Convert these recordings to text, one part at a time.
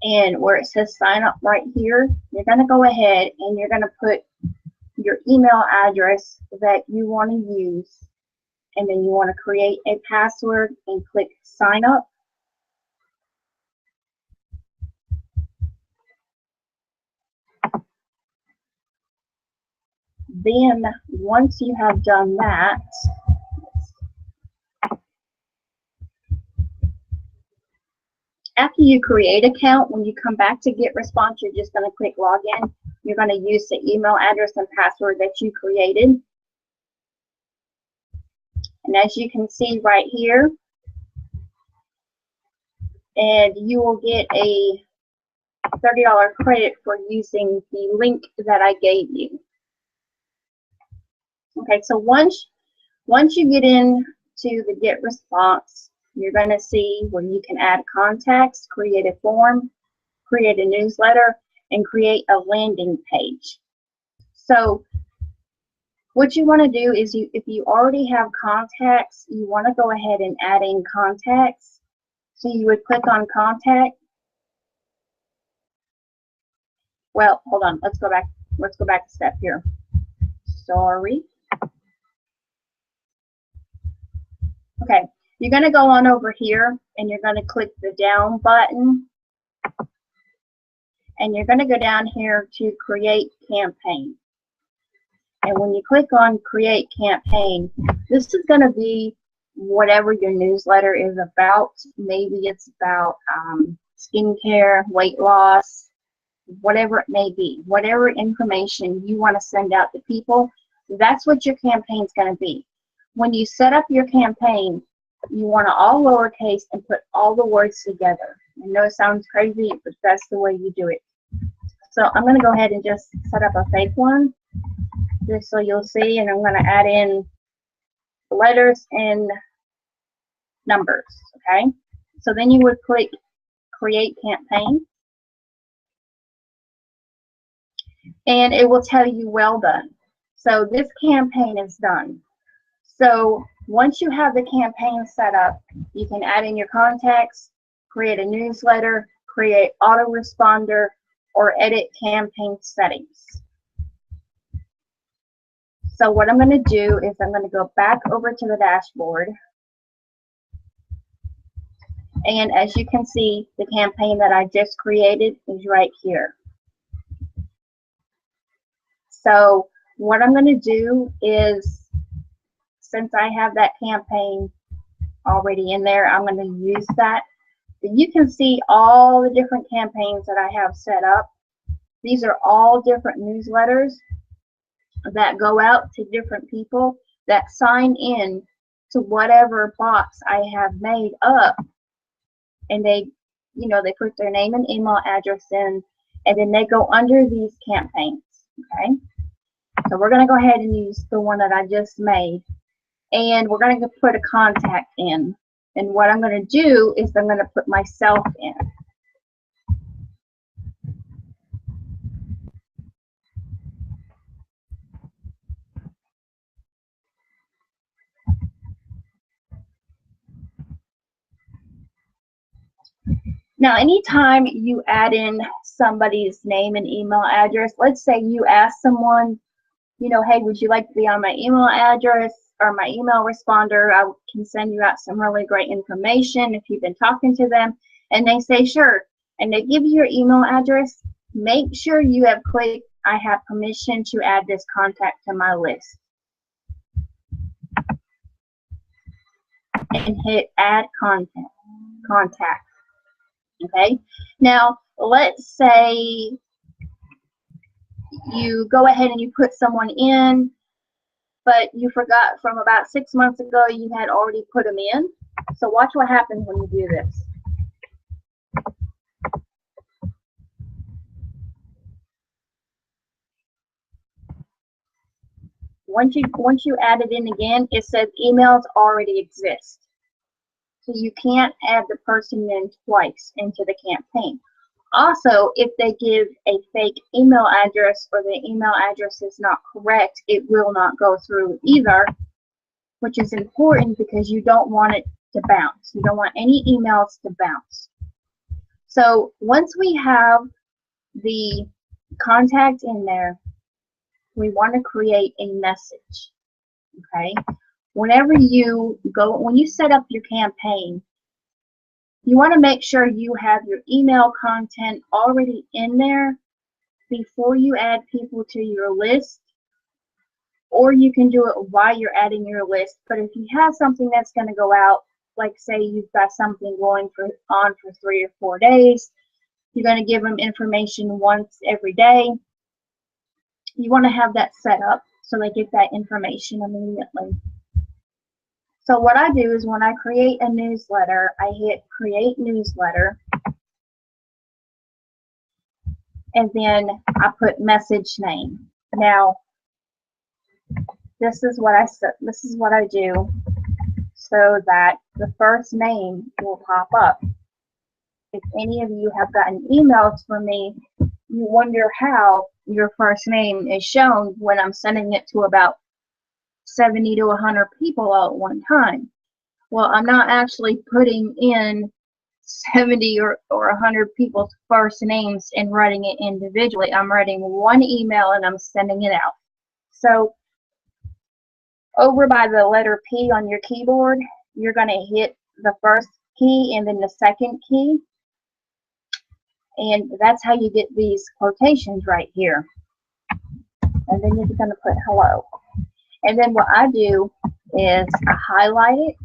And where it says sign up right here, you're going to go ahead and you're going to put your email address that you want to use, and then you want to create a password and click sign up. Then once you have done that, after you create an account, when you come back to GetResponse, you're just going to click login. You're going to use the email address and password that you created. And as you can see right here, and you will get a $30 credit for using the link that I gave you. Okay, so once you get into the GetResponse, you're going to see where you can add contacts, create a form, create a newsletter, and create a landing page. So what you want to do is, if you already have contacts, you want to go ahead and add in contacts. So you would click on contact. Well, hold on, let's go back a step here. Sorry. Okay, you're going to go on over here and you're going to click the down button, and you're going to go down here to create campaign. And when you click on create campaign, this is going to be whatever your newsletter is about. Maybe it's about skincare, weight loss, whatever it may be. Whatever information you want to send out to people, that's what your campaign is going to be. When you set up your campaign, you want to all lowercase and put all the words together. I know it sounds crazy, but that's the way you do it. So I'm going to go ahead and just set up a fake one, just so you'll see, and I'm going to add in letters and numbers, okay? So then you would click create campaign, and it will tell you well done. So this campaign is done. So once you have the campaign set up, you can add in your contacts, create a newsletter, create autoresponder, or edit campaign settings. So what I'm going to do is I'm going to go back over to the dashboard. And as you can see, the campaign that I just created is right here. So what I'm going to do is, since I have that campaign already in there, I'm going to use that. You can see all the different campaigns that I have set up. These are all different newsletters that go out to different people that sign in to whatever box I have made up, and they put their name and email address in, and then they go under these campaigns. Okay, so we're going to go ahead and use the one that I just made, and we're going to put a contact in. And what I'm going to do is I'm going to put myself in. Now, anytime you add in somebody's name and email address, let's say you ask someone, hey, would you like to be on my email address or my email responder? I can send you out some really great information if you've been talking to them. And they say, sure. And they give you your email address. Make sure you have clicked, I have permission to add this contact to my list. And hit add contact. Okay, now let's say you go ahead and you put someone in, but you forgot from about 6 months ago you had already put them in. So watch what happens when you do this. Once you add it in again, it says emails already exist. So you can't add the person in twice into the campaign. Also, if they give a fake email address or the email address is not correct, it will not go through either, which is important because you don't want it to bounce. You don't want any emails to bounce. So once we have the contact in there, we want to create a message. Okay? Whenever you go, when you set up your campaign, you want to make sure you have your email content already in there before you add people to your list, or you can do it while you're adding your list. But if you have something that's going to go out, like say you've got something going on for 3 or 4 days, you're going to give them information once every day. You want to have that set up so they get that information immediately. So what I do is when I create a newsletter, I hit create newsletter, and then I put message name. Now, this is what I do so that the first name will pop up. If any of you have gotten emails from me, you wonder how your first name is shown when I'm sending it to about 70 to 100 people all at one time. Well, I'm not actually putting in 70 or 100 people's first names and writing it individually. I'm writing one email and I'm sending it out. So over by the letter P on your keyboard, you're going to hit the first key and then the second key. And that's how you get these quotations right here. And then you're going to put hello. And then what I do is I highlight it,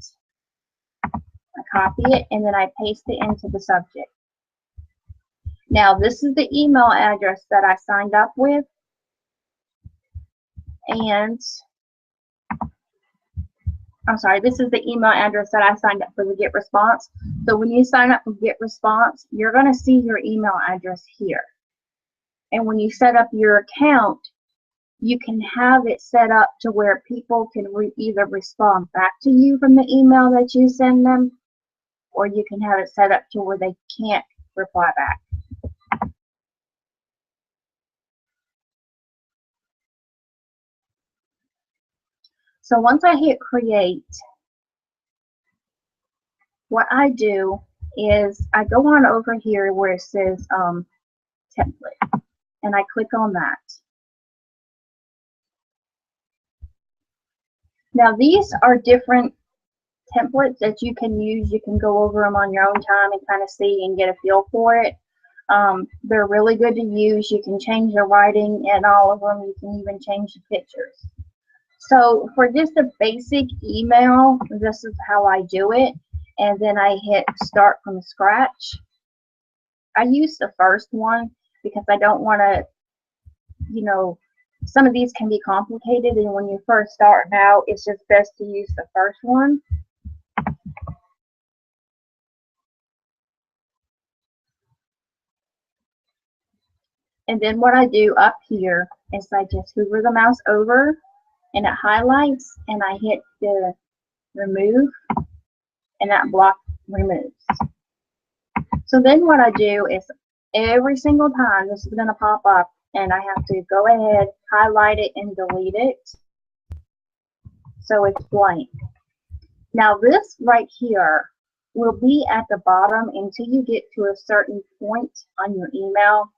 I copy it, and then I paste it into the subject. Now, this is the email address that I signed up with. And I'm sorry, this is the email address that I signed up for the GetResponse. So when you sign up for GetResponse, you're going to see your email address here. And when you set up your account, you can have it set up to where people can either respond back to you from the email that you send them, or you can have it set up to where they can't reply back. So once I hit create, what I do is I go on over here where it says template, and I click on that. Now these are different templates that you can use. You can go over them on your own time and kind of see and get a feel for it. They're really good to use. You can change the writing in all of them. You can even change the pictures. So for just a basic email, this is how I do it. And then I hit start from scratch. I use the first one because I don't want to, some of these can be complicated, and when you first start out, it's just best to use the first one. And then what I do up here is I just hover the mouse over and it highlights, and I hit the remove, and that block removes. So then what I do is every single time this is going to pop up, and I have to go ahead, highlight it, and delete it so it's blank. Now this right here will be at the bottom until you get to a certain point on your email,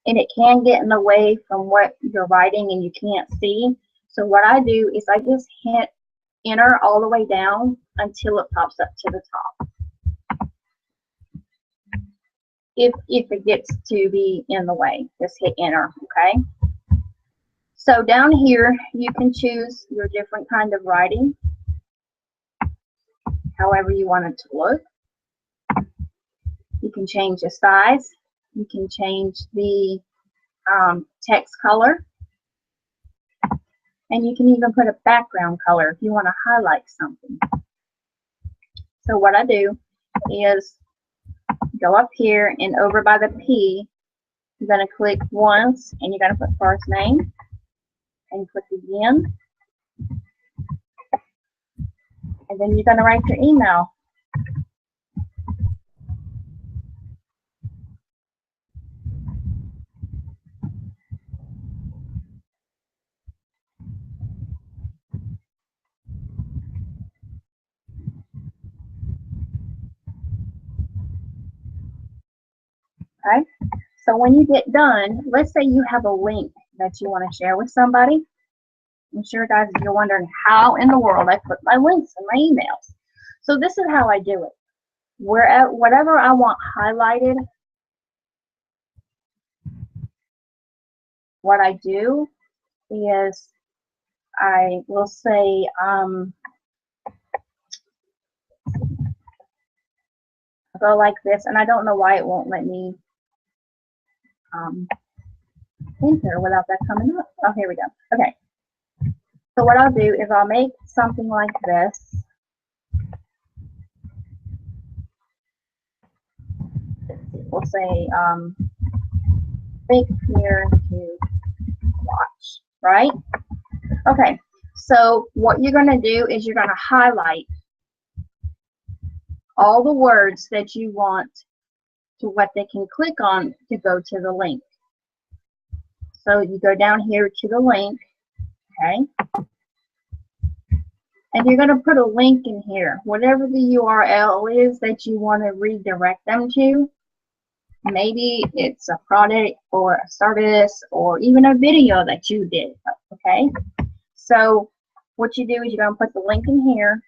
and it can get in the way from what you're writing and you can't see. So what I do is I just hit enter all the way down until it pops up to the top. If it gets to be in the way, just hit enter, okay? So down here, you can choose your different kind of writing, however you want it to look. You can change the size. You can change the text color. And you can even put a background color if you want to highlight something. So what I do is go up here, and over by the P, you're going to click once, and you're going to put first name, and click again. And then you're going to write your email. Okay? So when you get done, let's say you have a link that you want to share with somebody. I'm sure, guys, if you're wondering how in the world I put my links in my emails. So this is how I do it. Whatever I want highlighted, what I do is I will say, go like this, and I don't know why it won't let me enter without that coming up. Oh, here we go. Okay. So what I'll do is I'll make something like this. We'll say, click here to watch, right? Okay. So what you're going to do is you're going to highlight all the words that you want to what they can click on to go to the link. So you go down here to the link, okay? And you're going to put a link in here, whatever the URL is that you want to redirect them to. Maybe it's a product or a service or even a video that you did, okay? So what you do is you're going to put the link in here.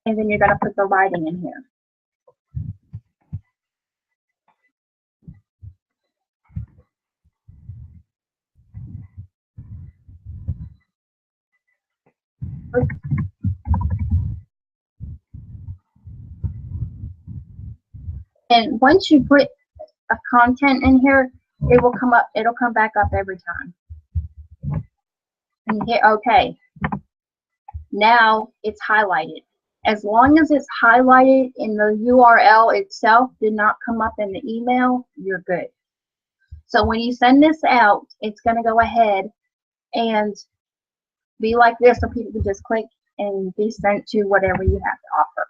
And then you're going to put the writing in here. And once you put a content in here, it will come up, it'll come back up every time. And you hit OK. Now it's highlighted. As long as it's highlighted in the URL itself, did not come up in the email, you're good. So when you send this out, it's going to go ahead and be like this, so people can just click and be sent to whatever you have to offer.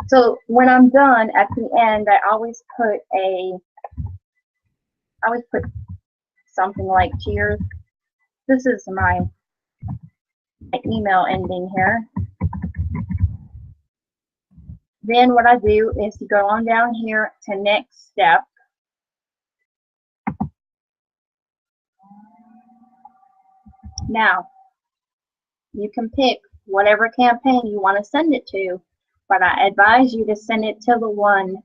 So when I'm done at the end, I always put something like cheers. This is my email ending here. Then what I do is you go on down here to next step. Now, you can pick whatever campaign you want to send it to, but I advise you to send it to the one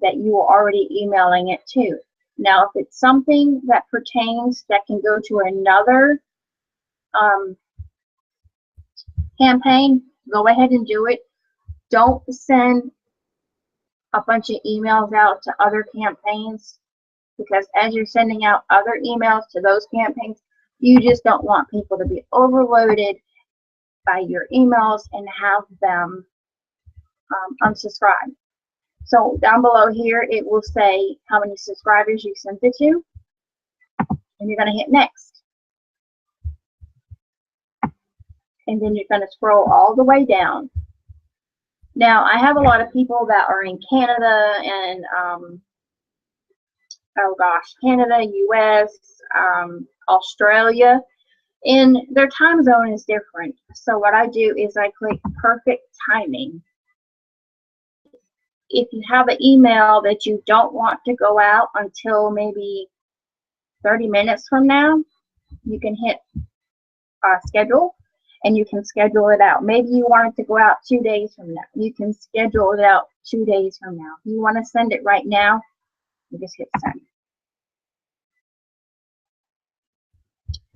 that you are already emailing it to. Now, if it's something that pertains that can go to another campaign, go ahead and do it. Don't send a bunch of emails out to other campaigns, because as you're sending out other emails to those campaigns, you just don't want people to be overloaded by your emails and have them unsubscribe. So down below here, it will say how many subscribers you sent it to, and you're going to hit next. And then you're going to scroll all the way down. Now, I have a lot of people that are in Canada and, Canada, US, Australia, and their time zone is different. So what I do is I click perfect timing. If you have an email that you don't want to go out until maybe 30 minutes from now, you can hit schedule, and you can schedule it out. Maybe you want it to go out 2 days from now. You can schedule it out 2 days from now. If you want to send it right now, you just hit send.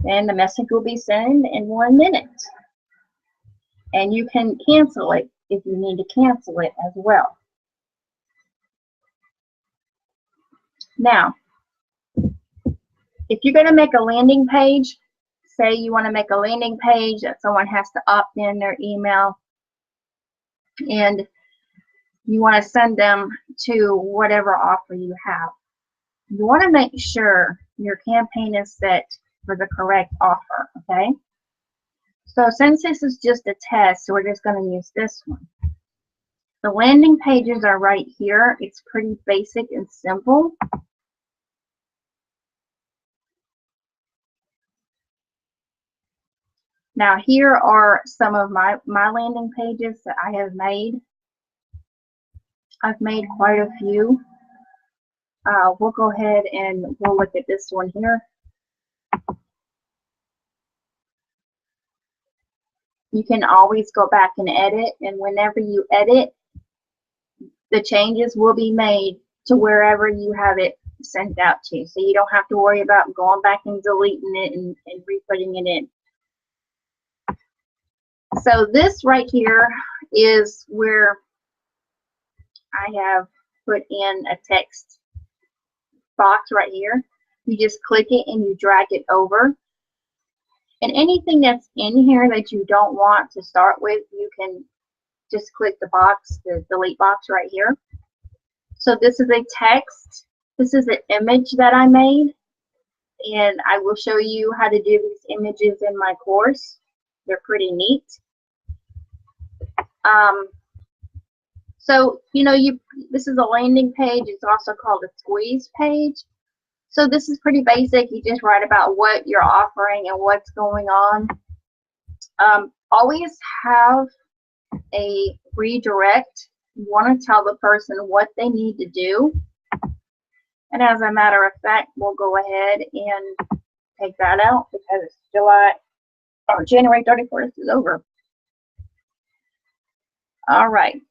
And the message will be sent in 1 minute. And you can cancel it if you need to cancel it as well. Now, if you're going to make a landing page, say you want to make a landing page that someone has to opt in their email, and you want to send them to whatever offer you have. You want to make sure your campaign is set for the correct offer, okay? So since this is just a test, so we're just going to use this one. The landing pages are right here. It's pretty basic and simple. Now here are some of my landing pages that I have made. I've made quite a few. We'll go ahead and we'll look at this one here. You can always go back and edit, and whenever you edit, the changes will be made to wherever you have it sent out to. So you don't have to worry about going back and deleting it and re-putting it in. So this right here is where I have put in a text box right here. You just click it and you drag it over. And anything that's in here that you don't want to start with, you can just click the box, the delete box right here. So this is a text. This is an image that I made. And I will show you how to do these images in my course. They're pretty neat. So, you know, this is a landing page. It's also called a squeeze page. So this is pretty basic. You just write about what you're offering and what's going on. Always have a redirect. You want to tell the person what they need to do. And as a matter of fact, we'll go ahead and take that out because it's January 31st is over. All right.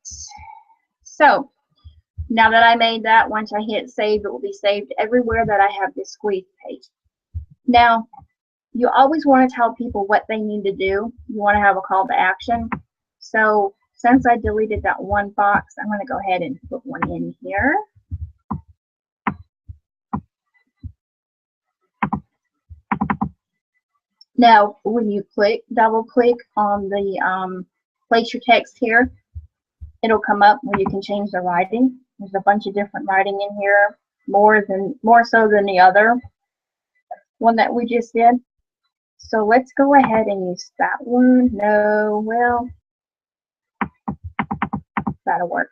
So now that I made that, once I hit save, it will be saved everywhere that I have this squeeze page. Now, you always want to tell people what they need to do. You want to have a call to action. So since I deleted that one box, I'm going to go ahead and put one in here. Now, when you double click on the place your text here, it'll come up where you can change the writing. There's a bunch of different writing in here, more so than the other one that we just did. So let's go ahead and use that one. No, well, that'll work.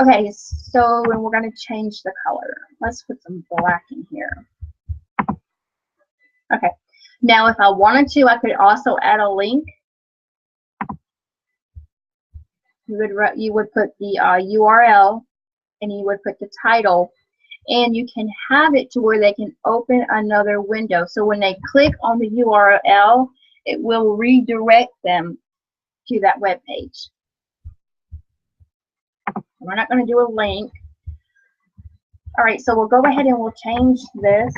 Okay, so and we're going to change the color. Let's put some black in here. Okay, now if I wanted to, I could also add a link. You would put the URL, and you would put the title, and you can have it to where they can open another window. So when they click on the URL, it will redirect them to that web page. We're not going to do a link. All right, so we'll go ahead and we'll change this.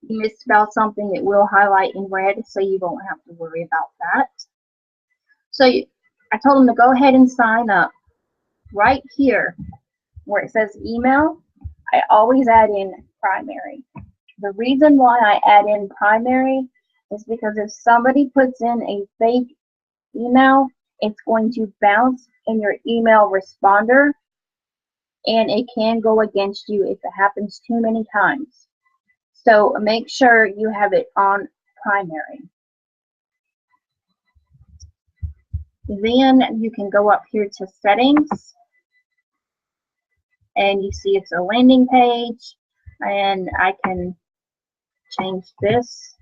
You missed about something, it will highlight in red, so you won't have to worry about that. So I told them to go ahead and sign up. Right here where it says email, I always add in primary. The reason why I add in primary is because if somebody puts in a fake email, it's going to bounce in your email responder, and it can go against you if it happens too many times. So make sure you have it on primary. Then you can go up here to settings, and you see it's a landing page, and I can change this.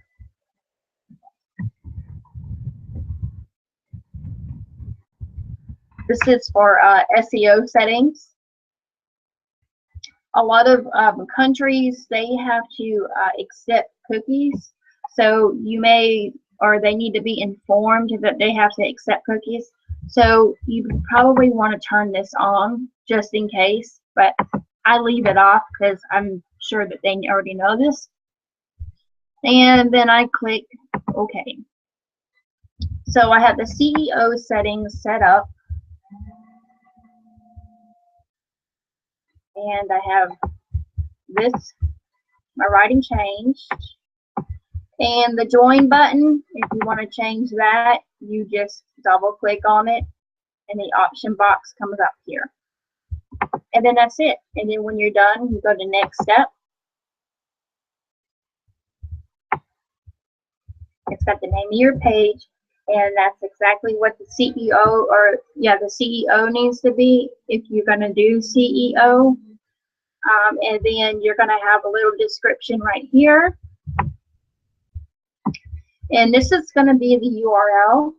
This is for SEO settings. A lot of countries, they have to accept cookies. So they need to be informed that they have to accept cookies. So you probably want to turn this on just in case, but I leave it off because I'm sure that they already know this. And then I click OK. So I have the CEO settings set up. And I have this, my writing changed. And the join button, if you want to change that, you just double click on it and the option box comes up here. And then that's it. And then when you're done, you go to next step. It's got the name of your page, and that's exactly what the CEO the CEO needs to be if you're going to do CEO. And then you're going to have a little description right here. And this is going to be the URL.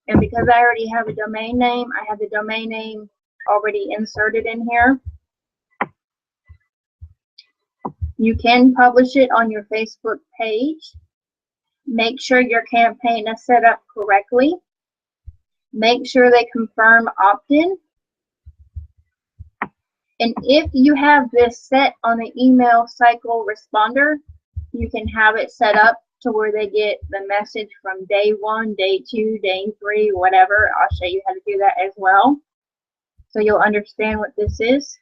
And because I already have a domain name, I have the domain name already inserted in here. You can publish it on your Facebook page. Make sure your campaign is set up correctly. Make sure they confirm opt-in. And if you have this set on the email cycle responder, you can have it set up to where they get the message from day 1, day 2, day 3, whatever. I'll show you how to do that as well, so you'll understand what this is.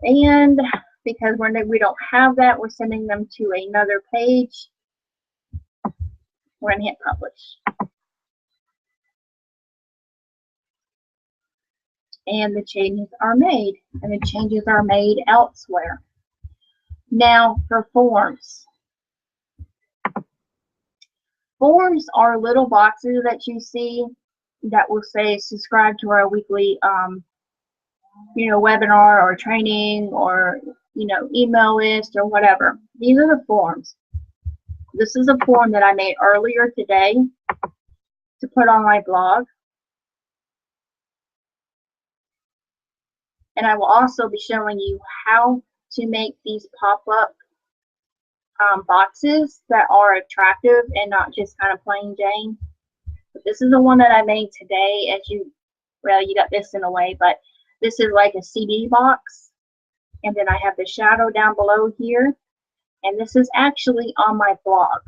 And because we don't have that, we're sending them to another page. We're going to hit publish. And the changes are made. And the changes are made elsewhere. Now for forms. Forms are little boxes that you see that will say subscribe to our weekly webinar or training or email list or whatever. These are the forms. This is a form that I made earlier today to put on my blog. And I will also be showing you how to make these pop-up boxes that are attractive and not just kind of plain Jane. But this is the one that I made today. You got this in a way, but this is like a CD box. And then I have the shadow down below here. And this is actually on my blog.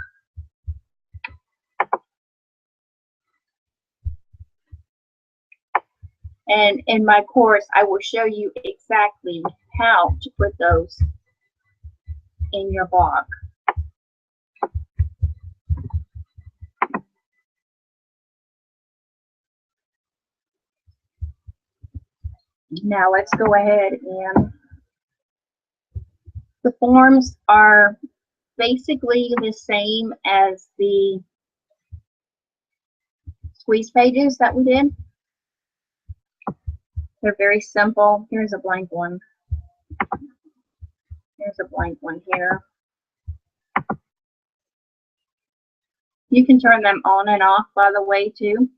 And in my course, I will show you exactly how to put those in your blog. Now let's go ahead and the forms are basically the same as the squeeze pages that we did. They're very simple. Here's a blank one. Here's a blank one here. You can turn them on and off, by the way, too.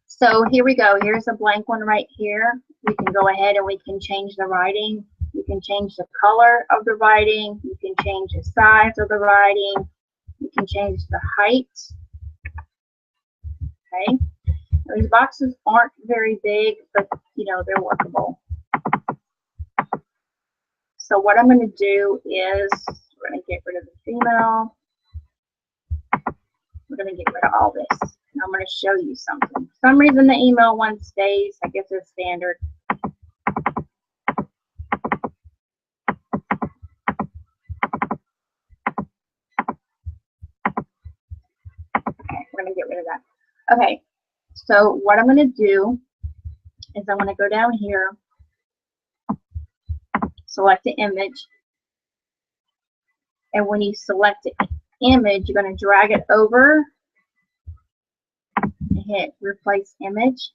So here we go. Here's a blank one right here. We can go ahead and we can change the writing. You can change the color of the writing. You can change the size of the writing. You can change the height. Okay. These boxes aren't very big, but they're workable. So what I'm going to do is we're going to get rid of the female. We're going to get rid of all this. And I'm going to show you something. For some reason the email one stays. I guess it's standard. Okay, we're going to get rid of that. Okay, so what I'm going to do is I'm going to go down here, select the image, and when you select the image, you're going to drag it over and hit replace image.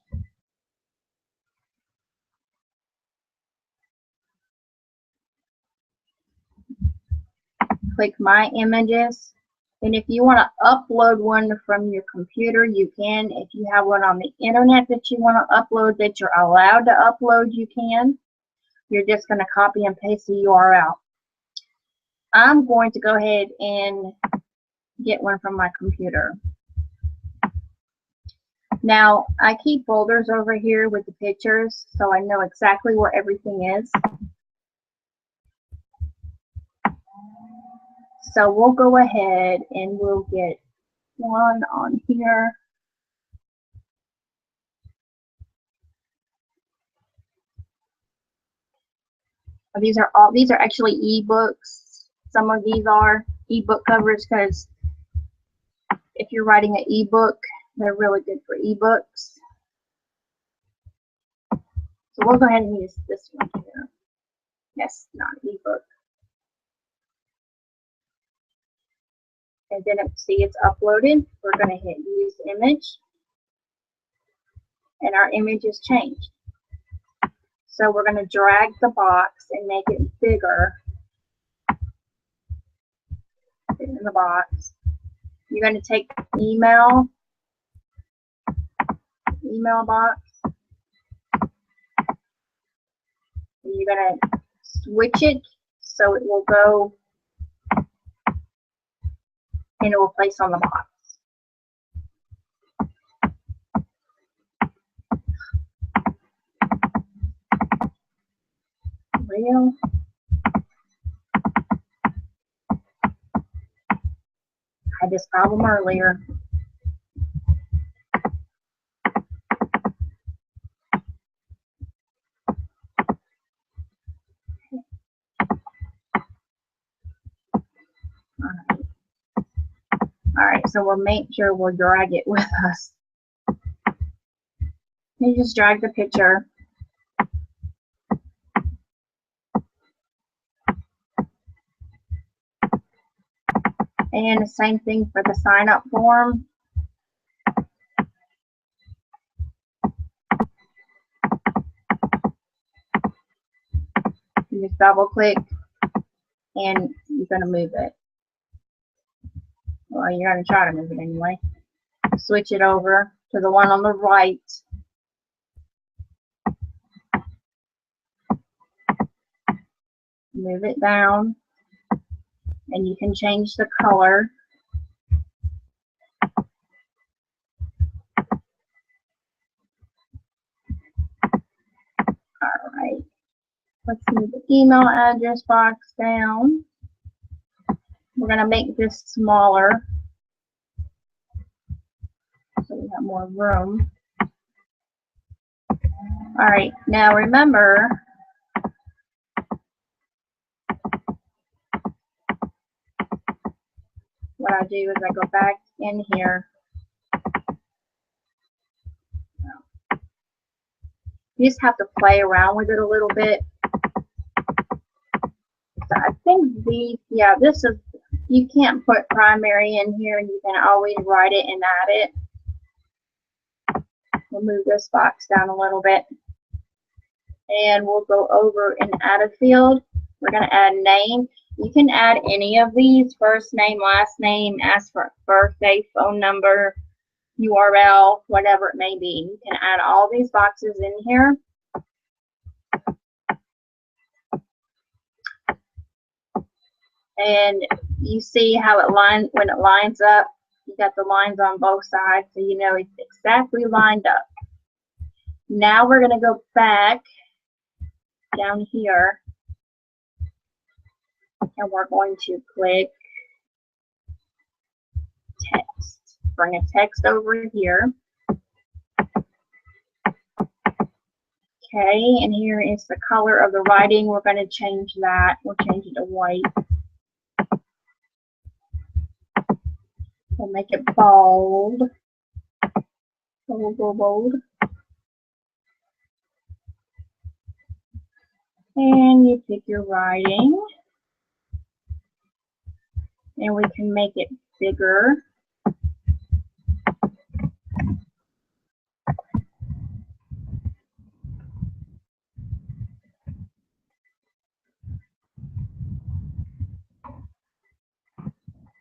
Click my images, and if you want to upload one from your computer, you can. If you have one on the internet that you want to upload, that you're allowed to upload, you can. You're just going to copy and paste the URL. I'm going to go ahead and get one from my computer. Now, I keep folders over here with the pictures, so I know exactly where everything is. So we'll go ahead and we'll get one on here. These are actually ebooks. Some of these are ebook covers because if you're writing an ebook, they're really good for ebooks. So we'll go ahead and use this one here. Yes, not ebook. And then see it's uploaded. We're going to hit use image. And our image is changed. So we're going to drag the box and make it bigger. Put it in the box. You're going to take the email box. And you're going to switch it so it will go and it will place on the box. Real. I had this problem earlier. Alright, so we'll make sure we'll drag it with us. You just drag the picture. And the same thing for the sign up form. You just double click and you're going to move it. Well, you're going to try to move it anyway. Switch it over to the one on the right. Move it down. And you can change the color. Alright. Let's move the email address box down. We're going to make this smaller so we have more room. Alright, now remember, what I do is I go back in here. You just have to play around with it a little bit. So I think this is, you can't put primary in here, and you can always write it and add it. We'll move this box down a little bit. And we'll go over and add a field. We're going to add name. You can add any of these, first name, last name, ask for birthday, phone number, URL, whatever it may be. You can add all these boxes in here. And you see how it lines, when it lines up, you got the lines on both sides, so you know it's exactly lined up. Now we're going to go back down here, and we're going to click text. Bring a text over here. Okay, and here is the color of the writing. We're going to change that. We'll change it to white. We'll make it bold. Bold. And you pick your writing. And we can make it bigger.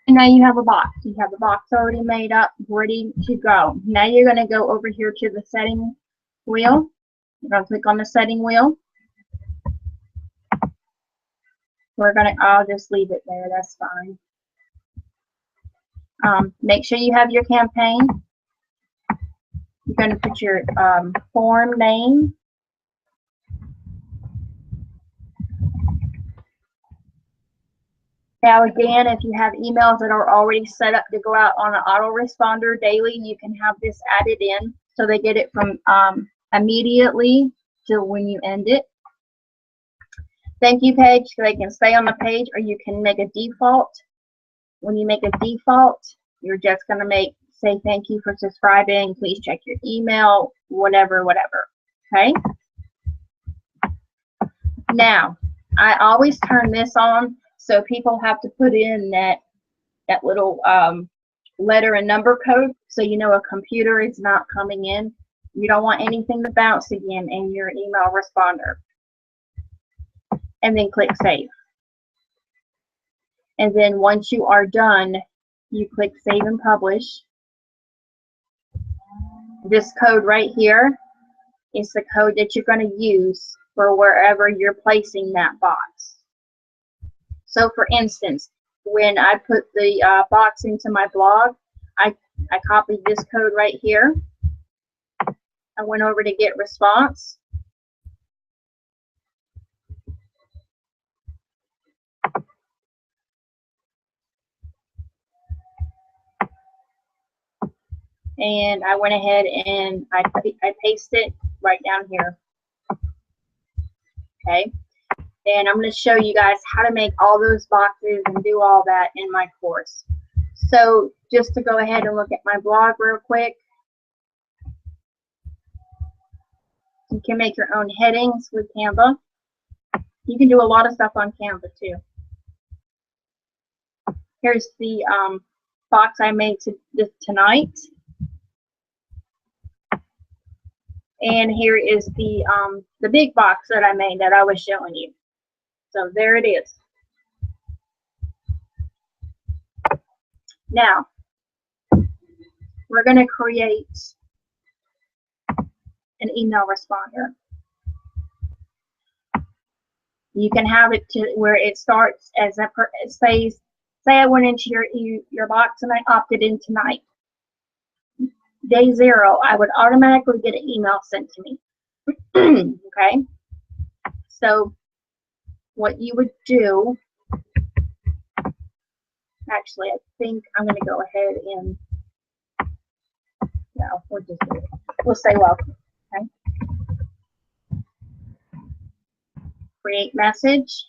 And now you have a box. You have the box already made up, ready to go. Now you're going to go over here to the setting wheel. You're going to click on the setting wheel. I'll just leave it there. That's fine. Make sure you have your campaign. You're going to put your form name. Now again, if you have emails that are already set up to go out on an autoresponder daily, you can have this added in so they get it from immediately to when you end it. thank you page so they can stay on the page, or you can make a default. When you make a default, you're just going to say thank you for subscribing, please check your email, whatever. Okay? Now, I always turn this on so people have to put in that little letter and number code so you know a computer is not coming in. You don't want anything to bounce again in your email responder. And then click save. And then once you are done, you click save and publish. This code right here is the code that you're going to use for wherever you're placing that box. So for instance, when I put the box into my blog, I copied this code right here. I went over to get response. And I went ahead and I pasted it right down here. Okay. And I'm going to show you guys how to make all those boxes and do all that in my course. So just to go ahead and look at my blog real quick. You can make your own headings with Canva. You can do a lot of stuff on Canva too. Here's the box I made tonight. And here is the big box that I made that I was showing you. So there it is. Now, we're going to create an email responder. You can have it to where it starts as it says, say I went into your box and I opted in tonight. Day 0, I would automatically get an email sent to me. Okay? So what you would do, actually, I think I'm going to go ahead and, no, we'll say welcome. Okay? Create message.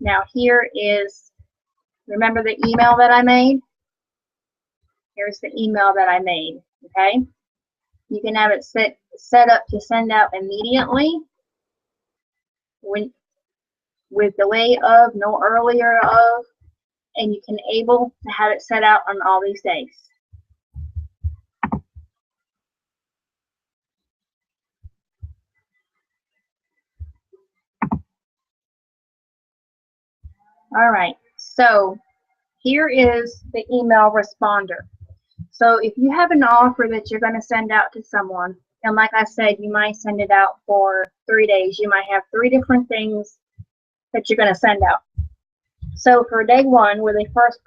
Now here is, remember the email that I made? Here's the email that I made, okay? You can have it set up to send out immediately, with delay of, no earlier of, and you can able to have it set out on all these days. All right, so here is the email responder. So if you have an offer that you're going to send out to someone, and like I said, you might send it out for 3 days. You might have 3 different things that you're going to send out. So for day 1, where they first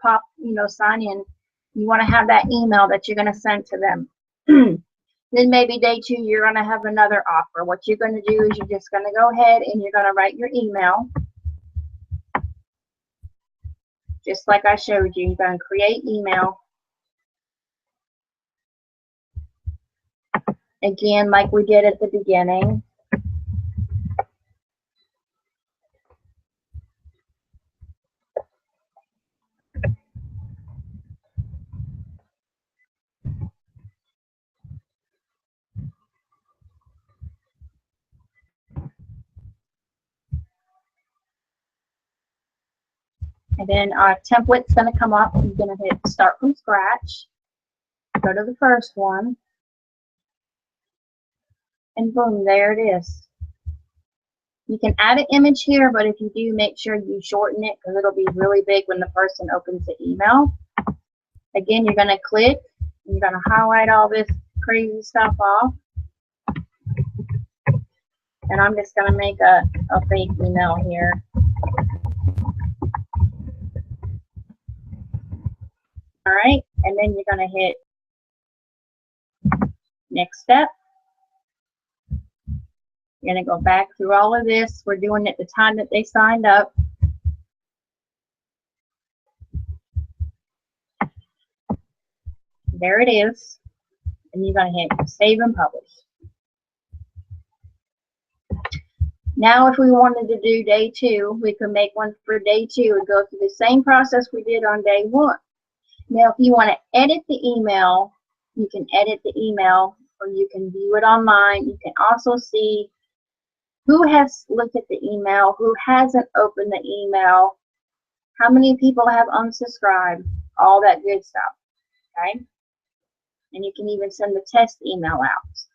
sign in, you want to have that email that you're going to send to them. Then maybe day 2, you're going to have another offer. What you're going to do is you're just going to go ahead and you're going to write your email. Just like I showed you, you're going to create email. Again, like we did at the beginning. And then our template's going to come up. You're going to hit start from scratch. Go to the first one. And boom, there it is. You can add an image here, but if you do, make sure you shorten it because it'll be really big when the person opens the email. Again, you're going to click. And you're going to highlight all this crazy stuff off. And I'm just going to make a fake email here. All right, and then you're going to hit next step. You're going to go back through all of this. We're doing it the time that they signed up. there it is. And you're going to hit save and publish. Now if we wanted to do day 2, we could make one for day 2 and go through the same process we did on day 1. Now if you want to edit the email, you can edit the email, or you can view it online. You can also see who has looked at the email, who hasn't opened the email, how many people have unsubscribed, all that good stuff, okay? And you can even send the test email out.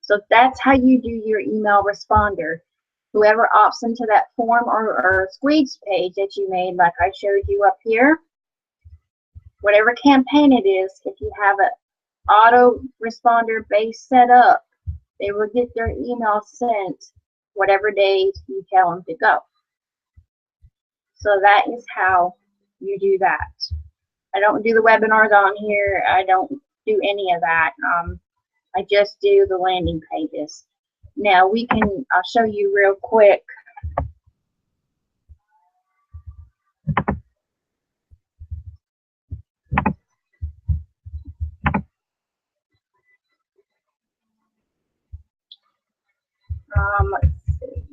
So that's how you do your email responder. Whoever opts into that form or squeeze page that you made, like I showed you up here, whatever campaign it is, if you have an auto responder base set up, they will get their email sent whatever days you tell them to go. So that is how you do that. I don't do the webinars on here. I don't do any of that. I just do the landing pages. Now I'll show you real quick. Let's see.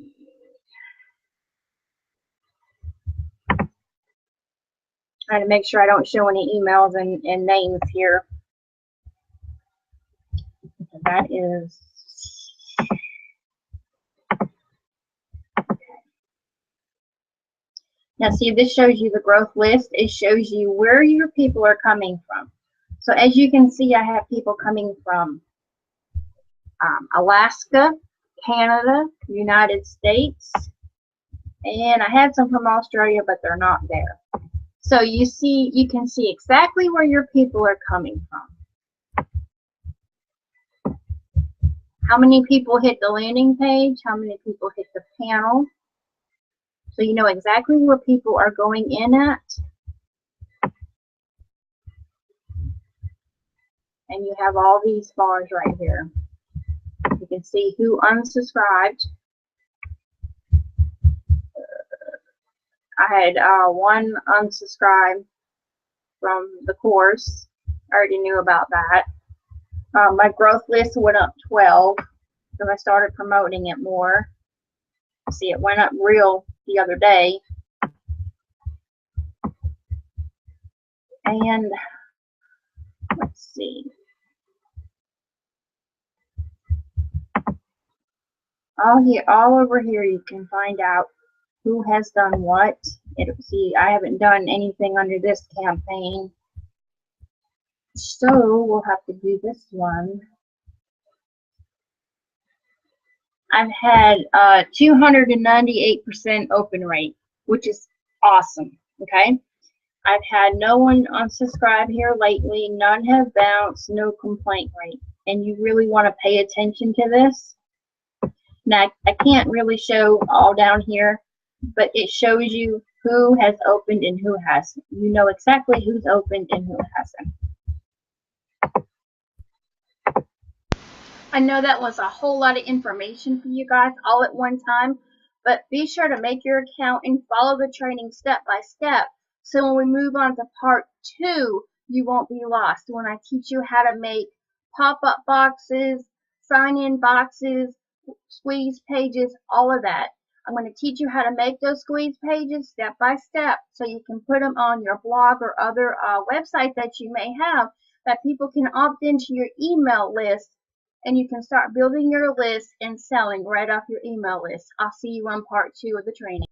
Trying to make sure I don't show any emails and names here. That is. Now see, this shows you the growth list. It shows you where your people are coming from. So as you can see, I have people coming from Alaska, Canada, United States, and I had some from Australia, but they're not there. So you can see exactly where your people are coming from. How many people hit the landing page, how many people hit the panel. So you know exactly where people are going in at. And you have all these bars right here. You can see who unsubscribed. I had one unsubscribe from the course. I already knew about that. My growth list went up 12 because I started promoting it more. See, it went up real the other day. And let's see. All over here you can find out who has done what. See, I haven't done anything under this campaign. So we'll have to do this one. I've had 298% open rate, which is awesome, okay? I've had no one unsubscribe here lately. None have bounced, no complaint rate. And you really want to pay attention to this. Now, I can't really show all down here, but it shows you who has opened and who hasn't. You know exactly who's opened and who hasn't. I know that was a whole lot of information for you guys all at one time, but be sure to make your account and follow the training step by step. So when we move on to part 2, you won't be lost when I teach you how to make pop-up boxes, sign-in boxes, squeeze pages, all of that. I'm going to teach you how to make those squeeze pages step by step so you can put them on your blog or other website that you may have that people can opt into your email list, and you can start building your list and selling right off your email list. I'll see you on part 2 of the training.